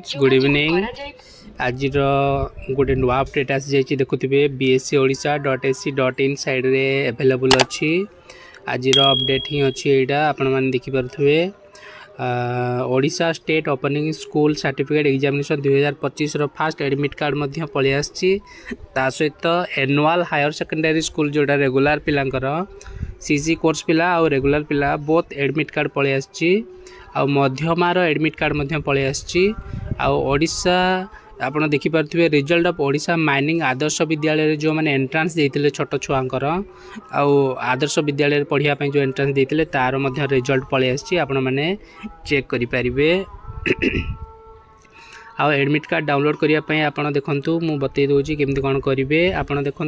Friends good evening. आज गोटे नुआ अपडेट आसी जाइए देखुवे bscodia.ac.in साइड्रे एभेलेबुल अच्छी। आज अपडेट ही अच्छी यहाँ आपण मैंने देखिपे Odisha state opening school certificate examination 2025 fast admit card पलि आसी सहित एनुअल हायर सेकेंडरी स्कूल जोड़ा रेगुलर पिलांकर सीसी कोर्स पिला और रेगुलर पिला बोथ एडमिट कार्ड पलि आसी मध्यमार एडमिट कार्ड पलि आसी ओडिशा आपड़ देखिपे result of Odisha mining Adarsha Vidyalaya जो मैंने एंट्रांस देते छोट छुआंकर आदर्श विद्यालय पढ़ाई जो एंट्रांस देते तार रिजल्ट पलि आसी आपण मैंने चेक करेंगे। आउ एडमिट कार्ड डाउनलोड करने आपड़ देखूँ मु बतई दूसरी केमती कौन करेंगे। आपड़ देखूँ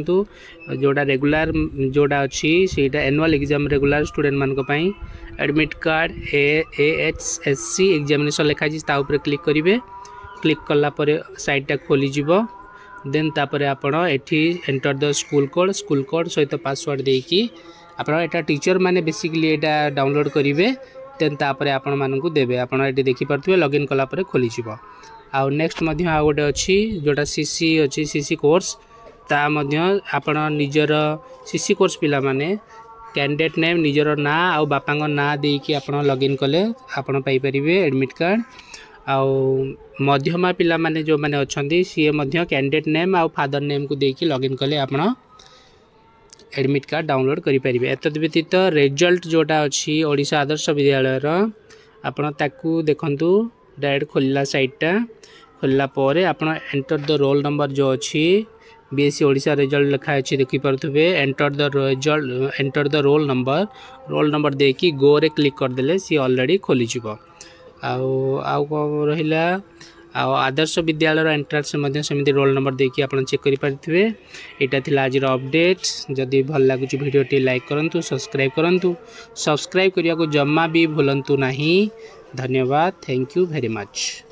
जोड़ा रेगुलर जोड़ा अच्छी से एनुअल एग्जाम रेगुलर स्टूडेंट मानी एडमिट कार्ड AHSC एग्जामिनेशन लिखाई ताऊपर क्लिक करेंगे। क्लिक कलापर साइटा खोलीज देन तापर आपण एठी एंटर द स्कूल कोड सहित पासवर्ड देकी आपण एटा टीचर माने बेसिकली एटा डाउनलोड करेंगे। देन तापर आपण मानकु देबे आपण एठी देखि परथुवे लॉगिन कलापर खोलीज आउ नेक्स्ट मध्य आ गोटे अच्छी जोटा सीसी अच्छी सीसी कोर्स ता मध्य आपण निजर सीसी कोर्स पिला माने कैंडिडेट नेम निजर ना आउ बापा ना देकी आपण लॉगिन कले आपण पाई परिबे एडमिट कार्ड। आउ मध्यमा पिला माने जो माने अछंती सी मध्य कैंडिडेट नेम आउ फादर नेम को देकी लॉगिन कले आपण एडमिट कार्ड डाउनलोड करि परिबे। एतद व्यतीत रिजल्ट जोटा अच्छी ओडिशा आदर्श विद्यालय आपण ताकू देखंतु डायरेक्ट खोलला साइटटा खोलला परे आपण एंटर द रोल नंबर जो अच्छी बीएससी ओडिशा रिजल्ट लिखा अच्छी देखि परथुबे enter the result enter the roll number देकी गो रे क्लिक कर देले सी ऑलरेडी खोली जिवो। आउ रहिला आदर्श विद्यालय एंट्रांस सेमती रोल नंबर देकी आपण चेक करि पारथिबे। एटा थिला आज अपडेट। जदि भल लागुची वीडियो टी लाइक करंतु सब्सक्राइब करिया को जम्मा भी भूलंतु नहीं। धन्यवाद। Thank you very much.